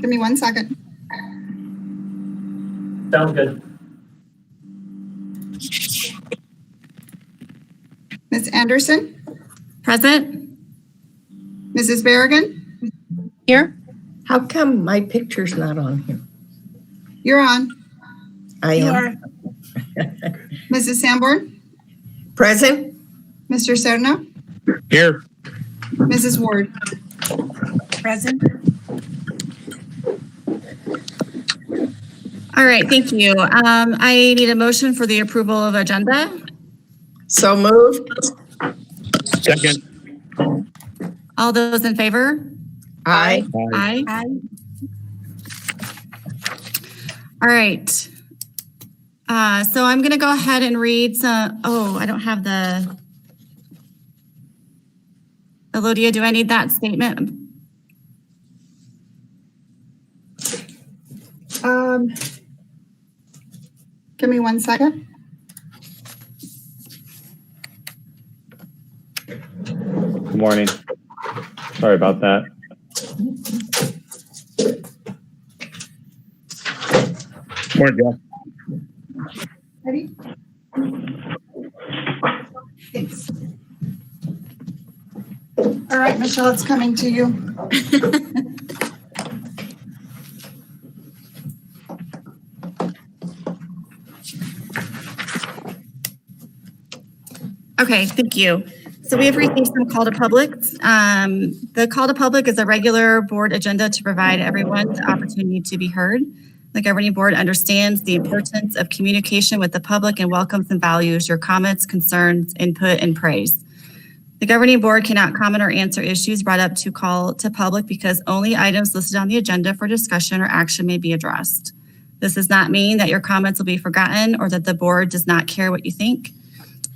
Give me 1 second. Sounds good. Ms. Anderson? Present. Mrs. Berrigan? Here. How come my picture's not on here? You're on. I am. Mrs. Sanborn? Present? Mr. Serna? Here. Mrs. Ward? Present. All right, thank you. I need a motion for the approval of agenda. So moved. Second. All those in favor? Aye. Aye. All right. So I'm going to go ahead and read some. Oh, I don't have the. Elodia, do I need that statement? Give me 1 second. Good morning. Sorry about that. Morning, Jeff. Ready? Thanks. All right, Michelle, it's coming to you. Okay, thank you. So we have received some call to publics. The call to public is a regular board agenda to provide everyone the opportunity to be heard. The governing board understands the importance of communication with the public and welcomes and values your comments, concerns, input, and praise. The governing board cannot comment or answer issues brought up to call to public because only items listed on the agenda for discussion or action may be addressed. This does not mean that your comments will be forgotten or that the board does not care what you think.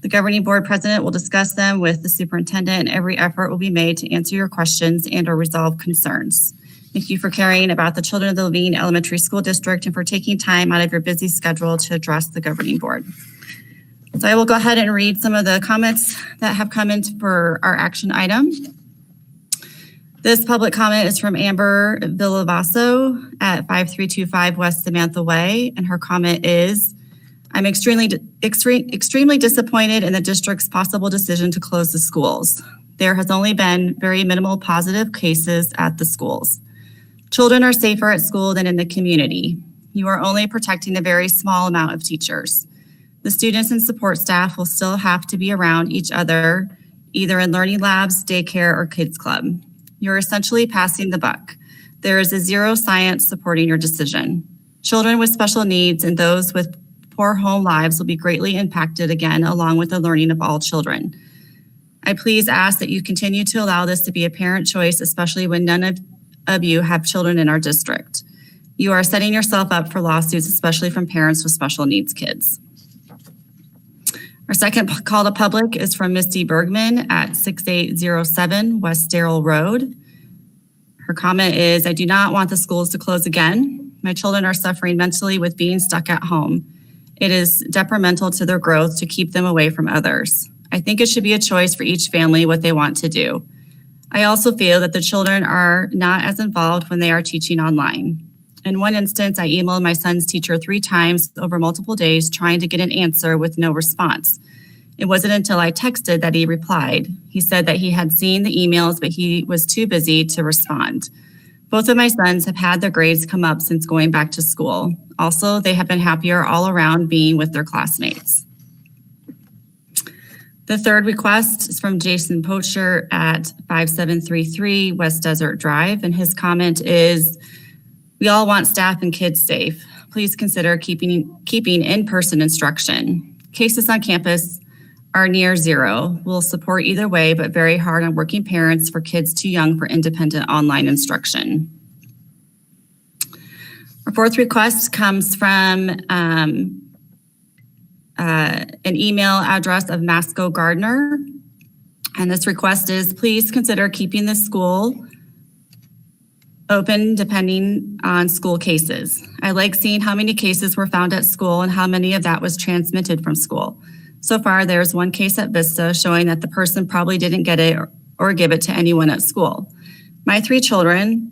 The governing board president will discuss them with the superintendent, and every effort will be made to answer your questions and or resolve concerns. Thank you for caring about the children of the Levine Elementary School District and for taking time out of your busy schedule to address the governing board. So I will go ahead and read some of the comments that have come in for our action item. This public comment is from Amber Villavaso at 5325 West Samantha Way, and her comment is, I'm extremely disappointed in the district's possible decision to close the schools. There has only been very minimal positive cases at the schools. Children are safer at school than in the community. You are only protecting a very small amount of teachers. The students and support staff will still have to be around each other, either in learning labs, daycare, or kids club. You're essentially passing the buck. There is a zero science supporting your decision. Children with special needs and those with poor home lives will be greatly impacted again, along with the learning of all children. I please ask that you continue to allow this to be a parent choice, especially when none of you have children in our district. You are setting yourself up for lawsuits, especially from parents with special needs kids. Our second call to public is from Misty Bergman at 6807 West Darrell Road. Her comment is, I do not want the schools to close again. My children are suffering mentally with being stuck at home. It is detrimental to their growth to keep them away from others. I think it should be a choice for each family what they want to do. I also feel that the children are not as involved when they are teaching online. In one instance, I emailed my son's teacher 3 times over multiple days trying to get an answer with no response. It wasn't until I texted that he replied. He said that he had seen the emails, but he was too busy to respond. Both of my sons have had their grades come up since going back to school. Also, they have been happier all around being with their classmates. The third request is from Jason Poacher at 5733 West Desert Drive, and his comment is, we all want staff and kids safe. Please consider keeping in-person instruction. Cases on campus are near zero. We'll support either way, but very hard on working parents for kids too young for independent online instruction. Our fourth request comes from an email address of Masco Gardner. And this request is, please consider keeping the school open depending on school cases. I like seeing how many cases were found at school and how many of that was transmitted from school. So far, there's one case at Vista showing that the person probably didn't get it or give it to anyone at school. My 3 children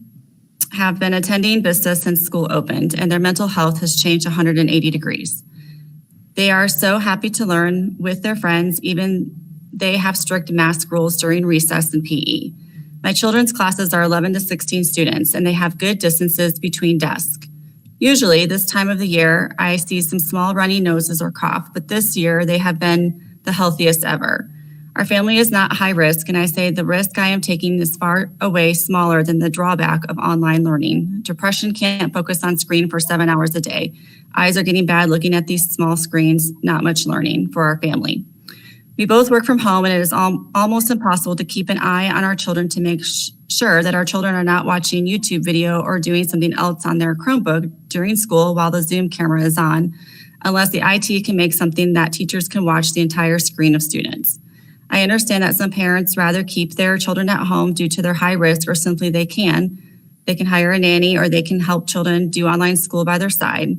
have been attending Vista since school opened, and their mental health has changed 180 degrees. They are so happy to learn with their friends, even they have strict mask rules during recess and PE. My children's classes are 11 to 16 students, and they have good distances between desks. Usually this time of the year, I see some small runny noses or cough, but this year they have been the healthiest ever. Our family is not high risk, and I say the risk I am taking is far away smaller than the drawback of online learning. Depression can't focus on screen for 7 hours a day. Eyes are getting bad looking at these small screens, not much learning for our family. We both work from home, and it is almost impossible to keep an eye on our children to make sure that our children are not watching YouTube video or doing something else on their Chromebook during school while the Zoom camera is on, unless the IT can make something that teachers can watch the entire screen of students. I understand that some parents rather keep their children at home due to their high risk, or simply they can hire a nanny, or they can help children do online school by their side.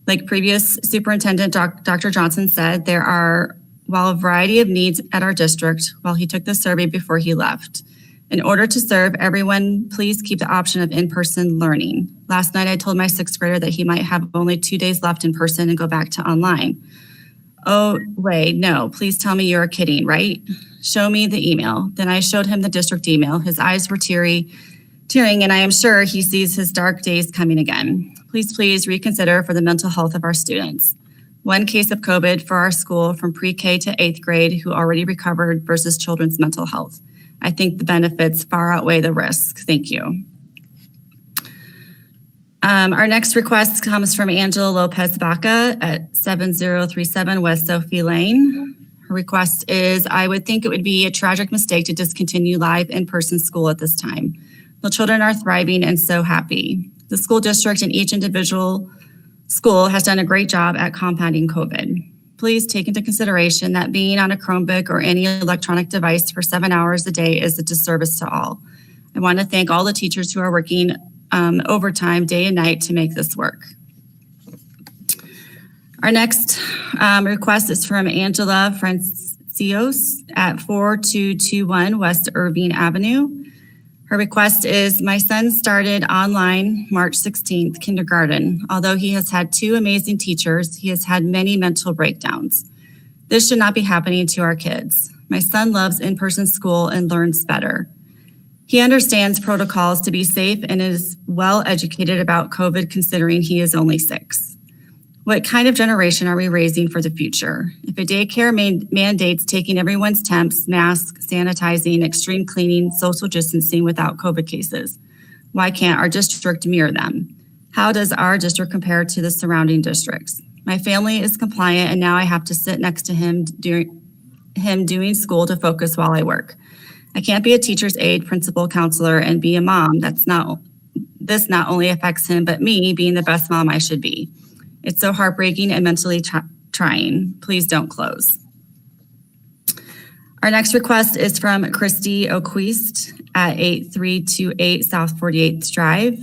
Like previous Superintendent Dr. Johnson said, there are a variety of needs at our district while he took the survey before he left. In order to serve everyone, please keep the option of in-person learning. Last night, I told my sixth grader that he might have only 2 days left in person and go back to online. Oh, wait, no, please tell me you're kidding, right? Show me the email. Then I showed him the district email. His eyes were tearing, and I am sure he sees his dark days coming again. Please reconsider for the mental health of our students. 1 case of COVID for our school from pre-K to 8th grade who already recovered versus children's mental health. I think the benefits far outweigh the risks. Thank you. Our next request comes from Angela Lopez Baca at 7037 West Sophie Lane. Her request is, I would think it would be a tragic mistake to discontinue live in-person school at this time. The children are thriving and so happy. The school district and each individual school has done a great job at combating COVID. Please take into consideration that being on a Chromebook or any electronic device for 7 hours a day is a disservice to all. I want to thank all the teachers who are working overtime day and night to make this work. Our next request is from Angela Francios at 4221 West Irving Avenue. Her request is, my son started online March 16th, kindergarten. Although he has had 2 amazing teachers, he has had many mental breakdowns. This should not be happening to our kids. My son loves in-person school and learns better. He understands protocols to be safe and is well educated about COVID considering he is only 6. What kind of generation are we raising for the future? If a daycare mandates taking everyone's temps, masks, sanitizing, extreme cleaning, social distancing without COVID cases, why can't our district mirror them? How does our district compare to the surrounding districts? My family is compliant, and now I have to sit next to him doing school to focus while I work. I can't be a teacher's aide, principal, counselor, and be a mom. This not only affects him, but me being the best mom I should be. It's so heartbreaking and mentally trying. Please don't close. Our next request is from Christy O'Quist at 8328 South 48th Drive.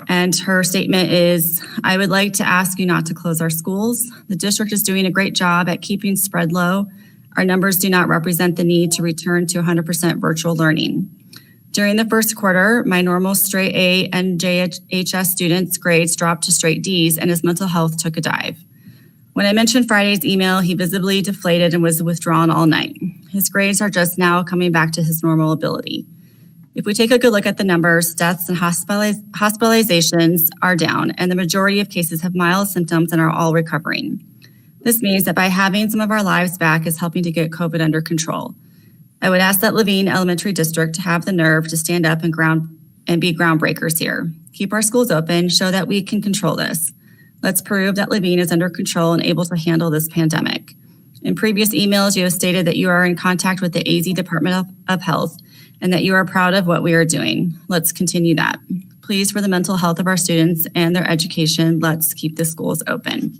And her statement is, I would like to ask you not to close our schools. The district is doing a great job at keeping spread low. Our numbers do not represent the need to return to 100% virtual learning. During the first quarter, my normal straight A and JHS students' grades dropped to straight Ds, and his mental health took a dive. When I mentioned Friday's email, he visibly deflated and was withdrawn all night. His grades are just now coming back to his normal ability. If we take a good look at the numbers, deaths and hospitalizations are down, and the majority of cases have mild symptoms and are all recovering. This means that by having some of our lives back is helping to get COVID under control. I would ask that Levine Elementary District have the nerve to stand up and be groundbreakers here. Keep our schools open, show that we can control this. Let's prove that Levine is under control and able to handle this pandemic. In previous emails, you have stated that you are in contact with the AZ Department of Health and that you are proud of what we are doing. Let's continue that. Please, for the mental health of our students and their education, let's keep the schools open.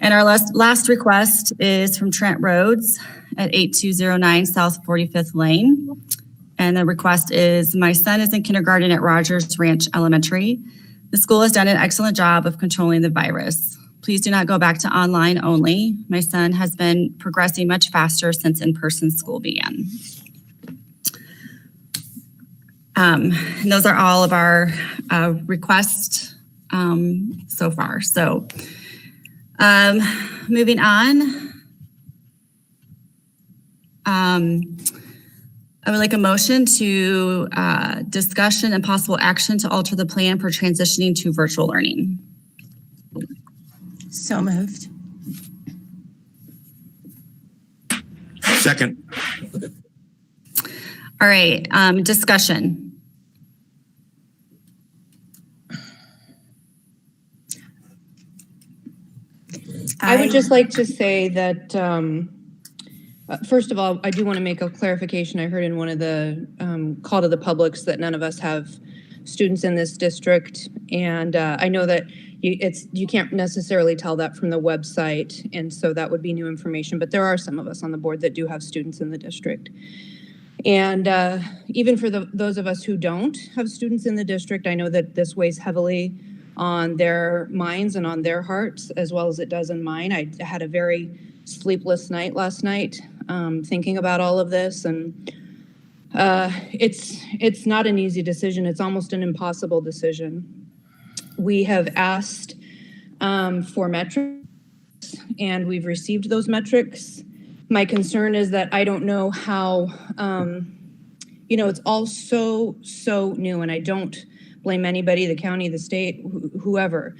And our last request is from Trent Rhodes at 8209 South 45th Lane. And the request is, my son is in kindergarten at Rogers Ranch Elementary. The school has done an excellent job of controlling the virus. Please do not go back to online only. My son has been progressing much faster since in-person school began. And those are all of our requests so far. So moving on, I would like a motion to discussion and possible action to alter the plan for transitioning to virtual learning. So moved. Second. All right, discussion. I would just like to say that, first of all, I do want to make a clarification. I heard in one of the call to the publics that none of us have students in this district. And I know that you can't necessarily tell that from the website. And so that would be new information. But there are some of us on the board that do have students in the district. And even for those of us who don't have students in the district, I know that this weighs heavily on their minds and on their hearts as well as it does in mine. I had a very sleepless night last night thinking about all of this, and it's not an easy decision. It's almost an impossible decision. We have asked for metrics, and we've received those metrics. My concern is that I don't know how, it's all so new, and I don't blame anybody, the county, the state, whoever.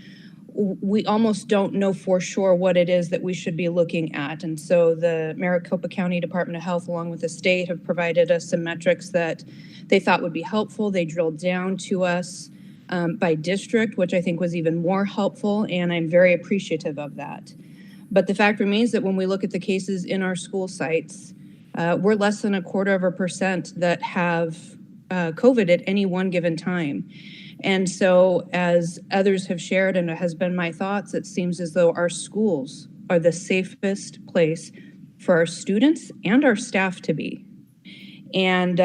We almost don't know for sure what it is that we should be looking at. And so the Maricopa County Department of Health, along with the state, have provided us some metrics that they thought would be helpful. They drilled down to us by district, which I think was even more helpful, and I'm very appreciative of that. But the fact remains that when we look at the cases in our school sites, we're less than 0.25% that have COVID at any one given time. And so as others have shared, and it has been my thoughts, it seems as though our schools are the safest place for our students and our staff to be. And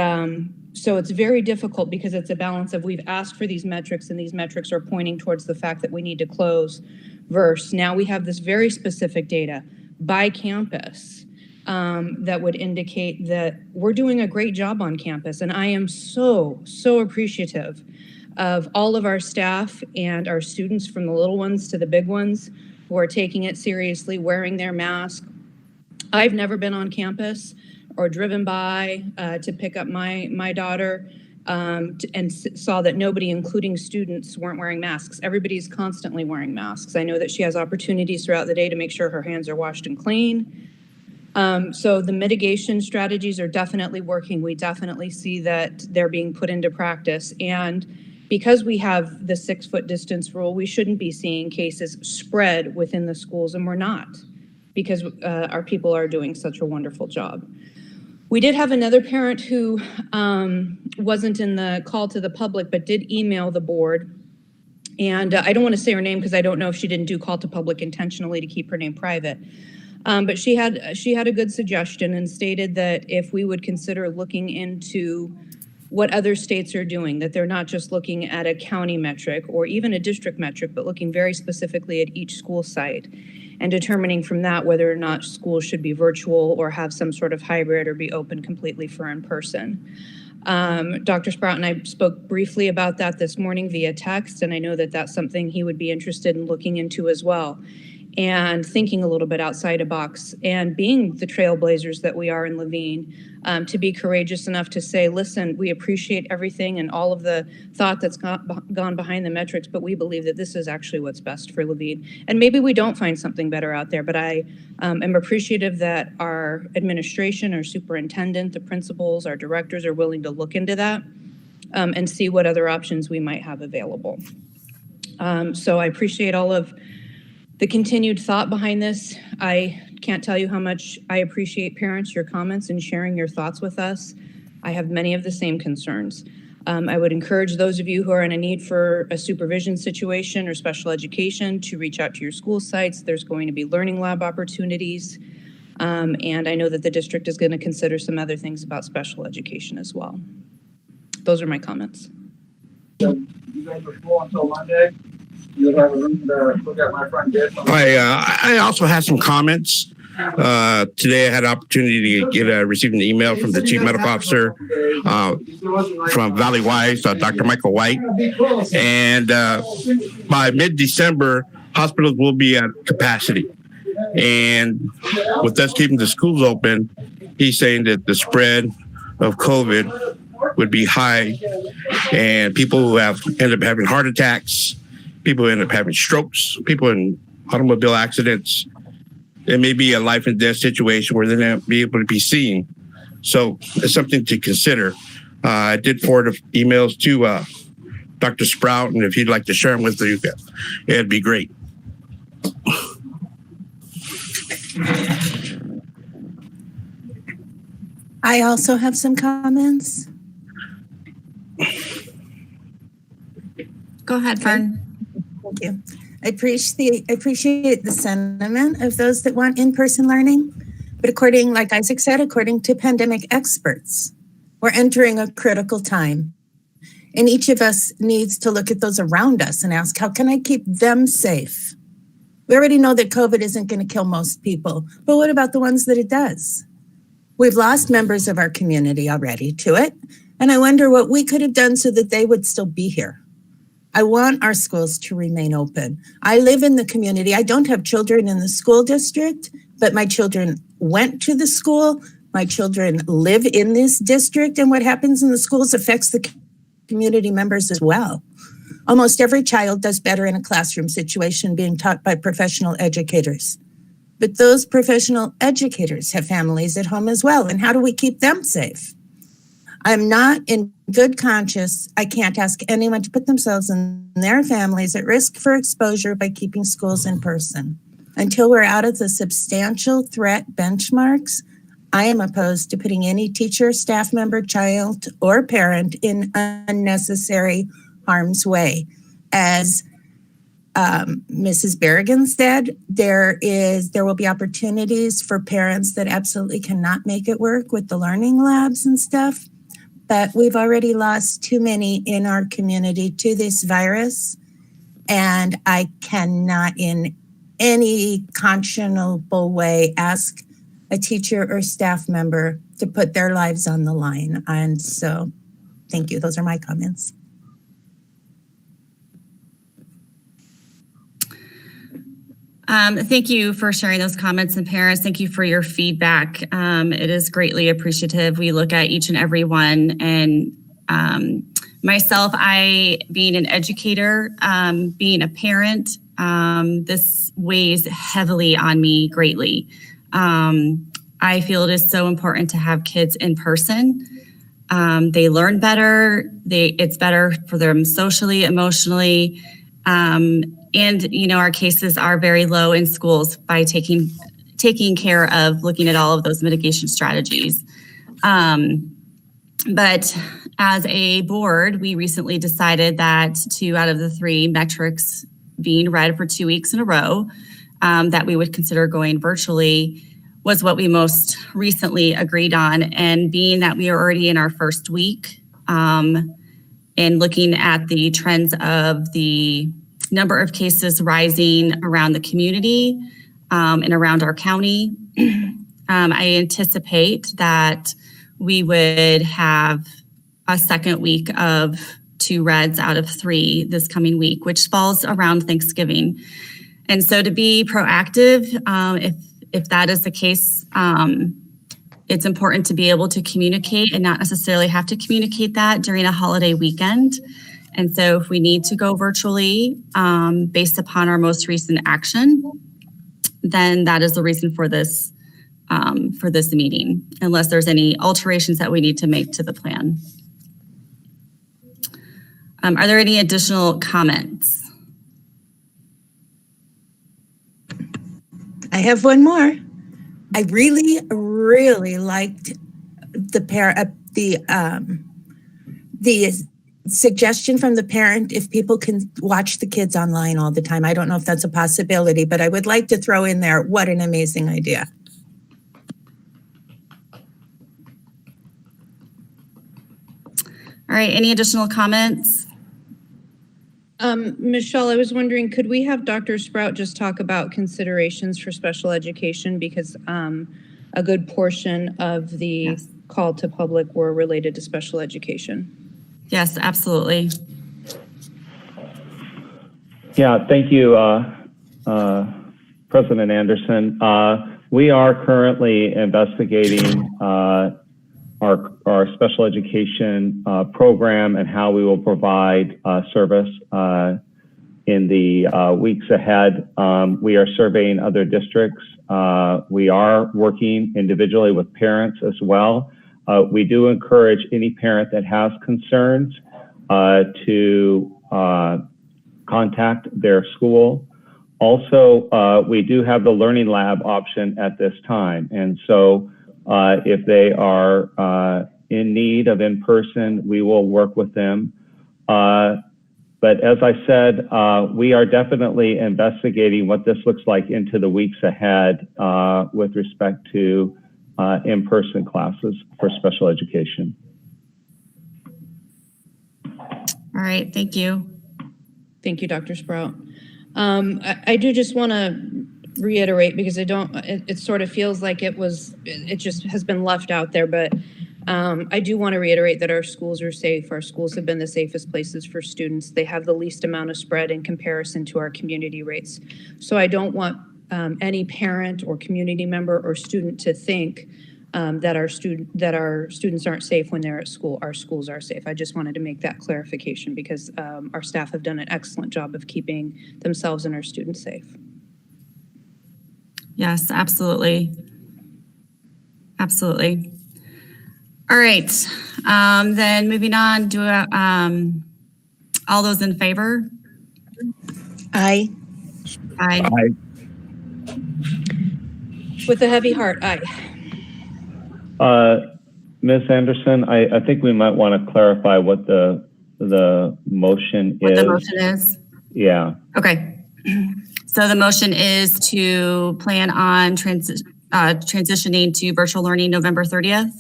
so it's very difficult because it's a balance of we've asked for these metrics, and these metrics are pointing towards the fact that we need to close, versus now we have this very specific data by campus that would indicate that we're doing a great job on campus. And I am so appreciative of all of our staff and our students, from the little ones to the big ones, who are taking it seriously, wearing their mask. I've never been on campus or driven by to pick up my daughter and saw that nobody, including students, weren't wearing masks. Everybody's constantly wearing masks. I know that she has opportunities throughout the day to make sure her hands are washed and clean. So the mitigation strategies are definitely working. We definitely see that they're being put into practice. And because we have the 6-foot distance rule, we shouldn't be seeing cases spread within the schools, and we're not, because our people are doing such a wonderful job. We did have another parent who wasn't in the call to the public, but did email the board. And I don't want to say her name because I don't know if she didn't do call to public intentionally to keep her name private. But she had a good suggestion and stated that if we would consider looking into what other states are doing, that they're not just looking at a county metric or even a district metric, but looking very specifically at each school site and determining from that whether or not schools should be virtual or have some sort of hybrid or be open completely for in-person. Dr. Sprout and I spoke briefly about that this morning via text, and I know that that's something he would be interested in looking into as well, and thinking a little bit outside a box, and being the trailblazers that we are in Laveen, to be courageous enough to say, listen, we appreciate everything and all of the thought that's gone behind the metrics, but we believe that this is actually what's best for Laveen. And maybe we don't find something better out there, but I am appreciative that our administration, our superintendent, the principals, our directors are willing to look into that and see what other options we might have available. So I appreciate all of the continued thought behind this. I can't tell you how much I appreciate, parents, your comments and sharing your thoughts with us. I have many of the same concerns. I would encourage those of you who are in a need for a supervision situation or special education to reach out to your school sites. There's going to be learning lab opportunities. And I know that the district is going to consider some other things about special education as well. Those are my comments. So you guys are full until Monday? You'll have a room to look at my front desk. I also have some comments. Today I had an opportunity to receive an email from the chief medical officer from Valley Wise, Dr. Michael White. And by mid-December, hospitals will be at capacity. And with us keeping the schools open, he's saying that the spread of COVID would be high, and people who end up having heart attacks, people who end up having strokes, people in automobile accidents. It may be a life and death situation where they're not be able to be seen. So it's something to consider. I did forward emails to Dr. Sprout, and if he'd like to share them with you, it'd be great. I also have some comments. Go ahead, Fern. Thank you. I appreciate the sentiment of those that want in-person learning. But according, like Isaac said, according to pandemic experts, we're entering a critical time. And each of us needs to look at those around us and ask, how can I keep them safe? We already know that COVID isn't going to kill most people, but what about the ones that it does? We've lost members of our community already to it, and I wonder what we could have done so that they would still be here. I want our schools to remain open. I live in the community. I don't have children in the school district, but my children went to the school. My children live in this district, and what happens in the schools affects the community members as well. Almost every child does better in a classroom situation being taught by professional educators. But those professional educators have families at home as well. And how do we keep them safe? I'm not in good conscience. I can't ask anyone to put themselves and their families at risk for exposure by keeping schools in person. Until we're out of the substantial threat benchmarks, I am opposed to putting any teacher, staff member, child, or parent in unnecessary harm's way. As Mrs. Berrigan said, there will be opportunities for parents that absolutely cannot make it work with the learning labs and stuff. But we've already lost too many in our community to this virus. And I cannot in any conscionable way ask a teacher or staff member to put their lives on the line. And so, thank you. Those are my comments. Thank you for sharing those comments, and parents, thank you for your feedback. It is greatly appreciative. We look at each and every one, and myself, I being an educator, being a parent, this weighs heavily on me greatly. I feel it is so important to have kids in person. They learn better. It's better for them socially, emotionally. And, you know, our cases are very low in schools by taking care of looking at all of those mitigation strategies. But as a board, we recently decided that 2 out of the 3 metrics being read for 2 weeks in a row, that we would consider going virtually was what we most recently agreed on. And being that we are already in our first week, and looking at the trends of the number of cases rising around the community and around our county, I anticipate that we would have a second week of 2 reds out of 3 this coming week, which falls around Thanksgiving. And so to be proactive, if that is the case, it's important to be able to communicate and not necessarily have to communicate that during a holiday weekend. And so if we need to go virtually based upon our most recent action, then that is the reason for this meeting, unless there's any alterations that we need to make to the plan. Are there any additional comments? I have one more. I really, really liked the suggestion from the parent if people can watch the kids online all the time. I don't know if that's a possibility, but I would like to throw in there, what an amazing idea. All right, any additional comments? Michelle, I was wondering, could we have Dr. Sprout just talk about considerations for special education? Because a good portion of the Yes. call to public were related to special education. Yes, absolutely. Yeah, thank you, President Anderson. We are currently investigating our special education program and how we will provide service in the weeks ahead. We are surveying other districts. We are working individually with parents as well. We do encourage any parent that has concerns to contact their school. Also, we do have the Learning Lab option at this time. And so if they are in need of in-person, we will work with them. But as I said, we are definitely investigating what this looks like into the weeks ahead with respect to in-person classes for special education. All right, thank you. Thank you, Dr. Sprout. I do just want to reiterate, because it sort of feels like it just has been left out there, but I do want to reiterate that our schools are safe. Our schools have been the safest places for students. They have the least amount of spread in comparison to our community rates. So I don't want any parent or community member or student to think that our students aren't safe when they're at school. Our schools are safe. I just wanted to make that clarification, because our staff have done an excellent job of keeping themselves and our students safe. Yes, absolutely. Absolutely. All right, then moving on, all those in favor? Aye. Aye. With a heavy heart, aye. Ms. Anderson, I think we might want to clarify what the motion What is. the motion is? Yeah. Okay. So the motion is to plan on transitioning to virtual learning November 30th.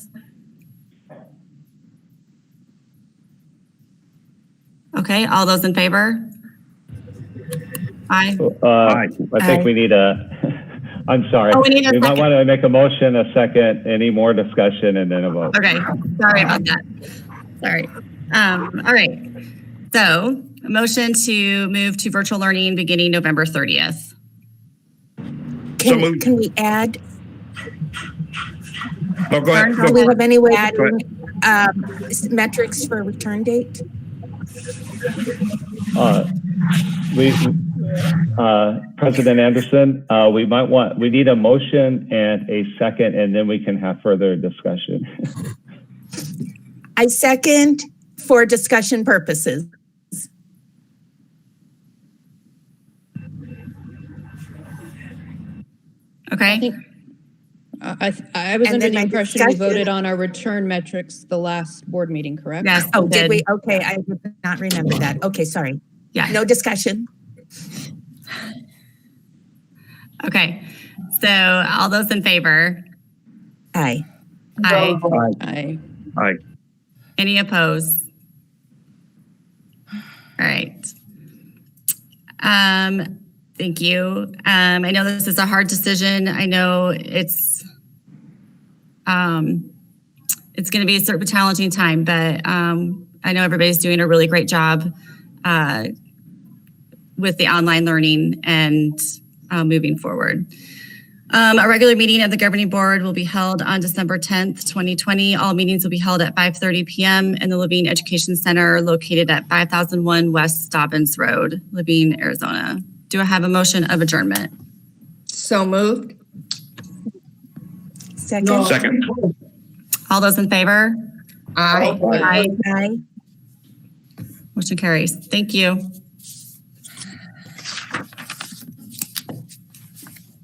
Okay, all those in favor? Aye. I think we need I'm sorry. Oh, we need a might second. want to make a motion, a second, any more discussion, and then a vote. Okay, sorry about that. Sorry. All right. So a motion to move to virtual learning beginning November 30th. moved. Can we add, No, go ahead. do we have any way of Go adding metrics for return date? President Anderson, we need a motion and a second, and then we can have further discussion. I second for discussion purposes. Okay. I was And under then the my impression we discussion- voted on our return metrics the last board meeting, correct? Yes. Oh, did we? Okay, I did not remember that. Okay, sorry. Yeah. No discussion. Okay. So all those in favor? Aye. Aye. Aye. Aye. Any opposed? All right. Thank you. I know this is a hard decision. I know it's going to be a sort of a challenging time, but I know everybody's doing a really great job with the online learning and moving forward. A regular meeting of the governing board will be held on December 10th, 2020. All meetings will be held at 5:30 p.m. in the Levine Education Center located at 5001 West Dobbins Road, Levine, Arizona. Do I have a motion of adjournment? So moved. Second. Second. All those in favor? Aye. Aye. Aye. Motion carries. Thank you.